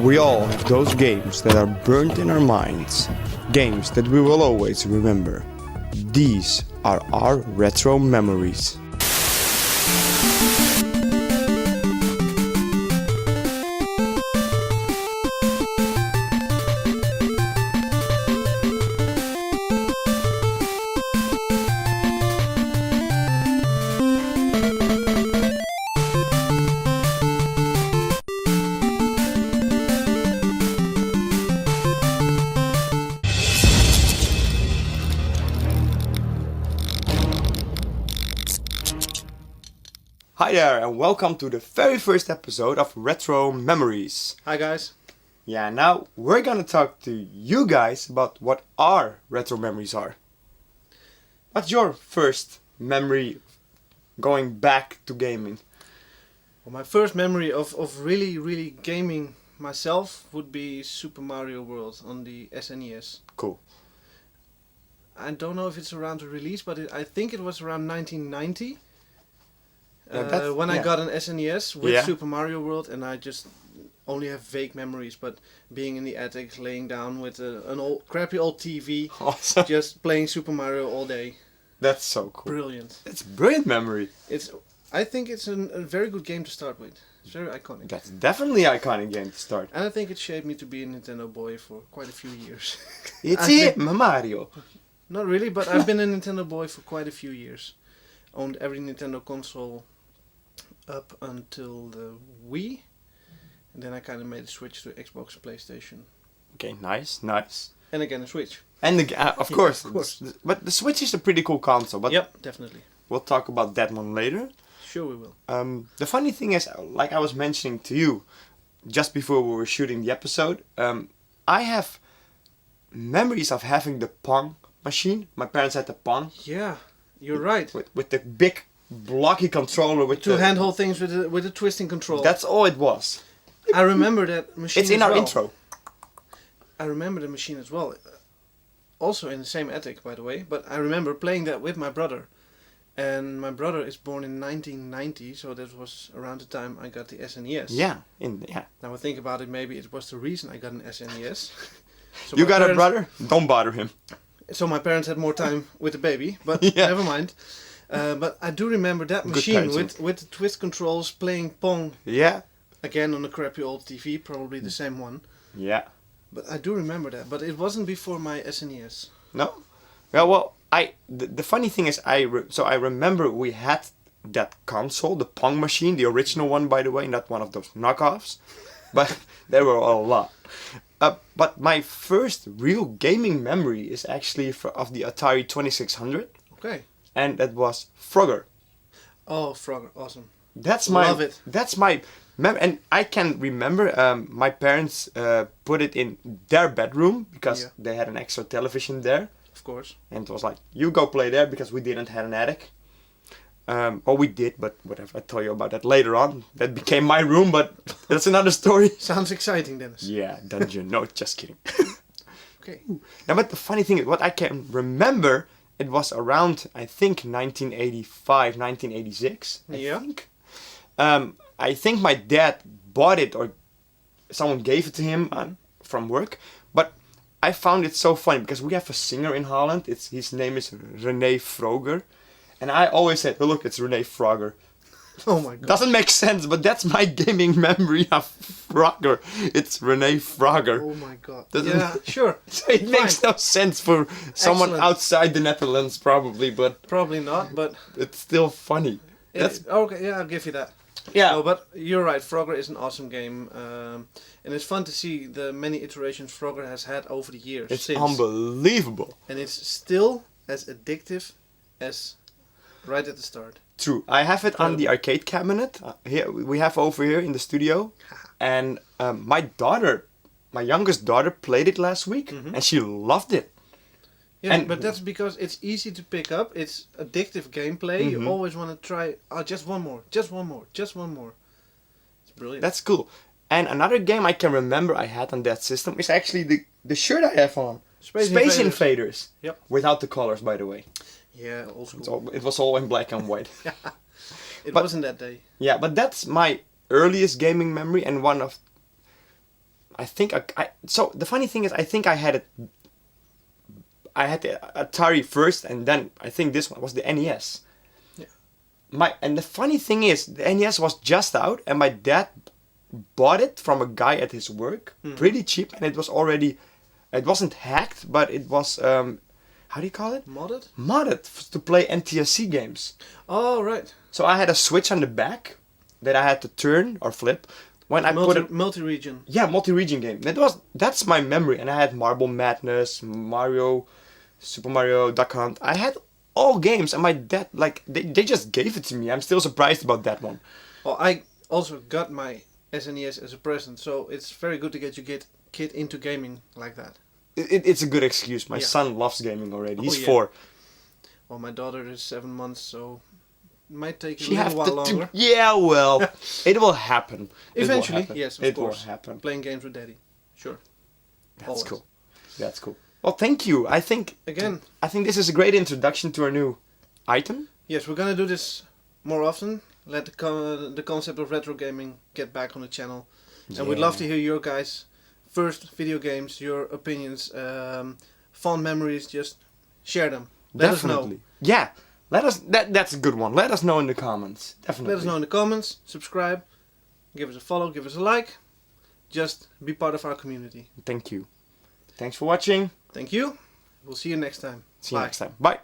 We all have those games that are burnt in our minds, games that we will always remember. These are our retro memories. Hi there and welcome to the very first episode of Retro Memories. Hi guys. Yeah, now we're gonna talk to you guys about what our retro memories are. What's your first memory going back to gaming? Well, my first memory of really gaming myself would be Super Mario World on the SNES. Cool. I don't know if it's around the release, but I think it was around 1990. When I got an SNES with Super Mario World, and I just only have vague memories, but being in the attic, laying down with an old crappy old TV, Awesome. just playing Super Mario all day. That's so cool. Brilliant. It's a brilliant memory. I think it's a very good game to start with. It's very iconic. That's definitely an iconic game to start. And I think it shaped me to be a Nintendo boy for quite a few years. It's it, Mario. Not really, but I've been a Nintendo boy for quite a few years. Owned every Nintendo console up until the Wii, and then I kind of made a switch to Xbox and PlayStation. Okay, nice. And again a Switch. And of course. Of course. But the Switch is a pretty cool console. But Yep, definitely. we'll talk about that one later. Sure we will. The funny thing is, like I was mentioning to you just before we were shooting the episode, I have memories of having the PONG machine. My parents had the PONG. Yeah, you're right. With the big blocky controller with Two handheld things with a twisting control. That's all it was. I remember that machine. It's in our intro. I remember the machine as well. Also in the same attic, by the way. But I remember playing that with my brother. And my brother is born in 1990, so that was around the time I got the SNES. Yeah. Now I think about it, maybe it was the reason I got an SNES. So you got a brother? Don't bother him. So my parents had more time with the baby, but never mind. But I do remember that machine with the twist controls playing Pong. Yeah. Again on a crappy old TV, probably the same one. Yeah. But I do remember that. But it wasn't before my SNES. No? Yeah, well, the funny thing is, I remember we had that console, the Pong machine, the original one, by the way, not one of those knockoffs. But there were a lot. But my first real gaming memory is actually of the Atari 2600. Okay. And that was Frogger. Oh, Frogger, awesome. Love it. That's my memory, and I can remember my parents put it in their bedroom because they had an extra television there. Of course. And it was like, you go play there because we didn't have an attic. Or we did, but whatever. I'll tell you about that later on. That became my room, but that's another story. Sounds exciting, Dennis. Yeah, dungeon. No, just kidding. Okay. Now, but the funny thing is, what I can remember, it was around, I think, 1985, 1986. I think my dad bought it or someone gave it to him from work. But I found it so funny because we have a singer in Holland. His name is René Vroger. And I always said, oh, look, it's René Frogger. Oh my god. Doesn't make sense, but that's my gaming memory of Frogger. It's René Frogger. Oh my god. Sure. It makes no sense for someone outside the Netherlands, probably, but... Probably not, but... It's still funny. Okay, yeah, I'll give you that. Yeah. No, but you're right, Frogger is an awesome game. And it's fun to see the many iterations Frogger has had over the years. It's unbelievable. And it's still as addictive as right at the start. True. I have it on the arcade cabinet. Here we have over here in the studio. And my youngest daughter played it last week. And she loved it. Yeah, but that's because it's easy to pick up. It's addictive gameplay. You always want to try, just one more. It's brilliant. That's cool. And another game I can remember I had on that system is actually the shirt I have on. Space Invaders. Yep. Without the colors, by the way. Yeah, old school. It was all in black and white. It wasn't that day. Yeah, but that's my earliest gaming memory and one of I think so the funny thing is I think I had the Atari first, and then I think this one was the NES. And the funny thing is, the NES was just out, and my dad bought it from a guy at his work, pretty cheap, and it wasn't hacked, but it was, how do you call it? Modded? Modded to play NTSC games. Oh, right. So I had a switch on the back that I had to turn or flip when I put it. Multi-region. Yeah, multi-region game. That's my memory, and I had Marble Madness, Mario, Super Mario, Duck Hunt. I had all games, and my dad, like, they just gave it to me. I'm still surprised about that one. Well, I also got my SNES as a present, so it's very good to get your kid into gaming like that. It's a good excuse. My son loves gaming already. He's 4. Well, my daughter is 7 months, so it might take a little while longer. Yeah, well, it will happen. Eventually, yes, of course. It will happen. Playing games with daddy. Sure. That's cool. That's cool. Well, thank you. I think this is a great introduction to our new item. Yes, we're gonna do this more often. Let the concept of retro gaming get back on the channel, and we'd love to hear your guys' first video games, your opinions, fond memories. Just share them. Let us know. Yeah, let us. That's a good one. Let us know in the comments. Definitely. Let us know in the comments. Subscribe. Give us a follow. Give us a like. Just be part of our community. Thank you. Thanks for watching. Thank you. We'll see you next time. See you next time. Bye.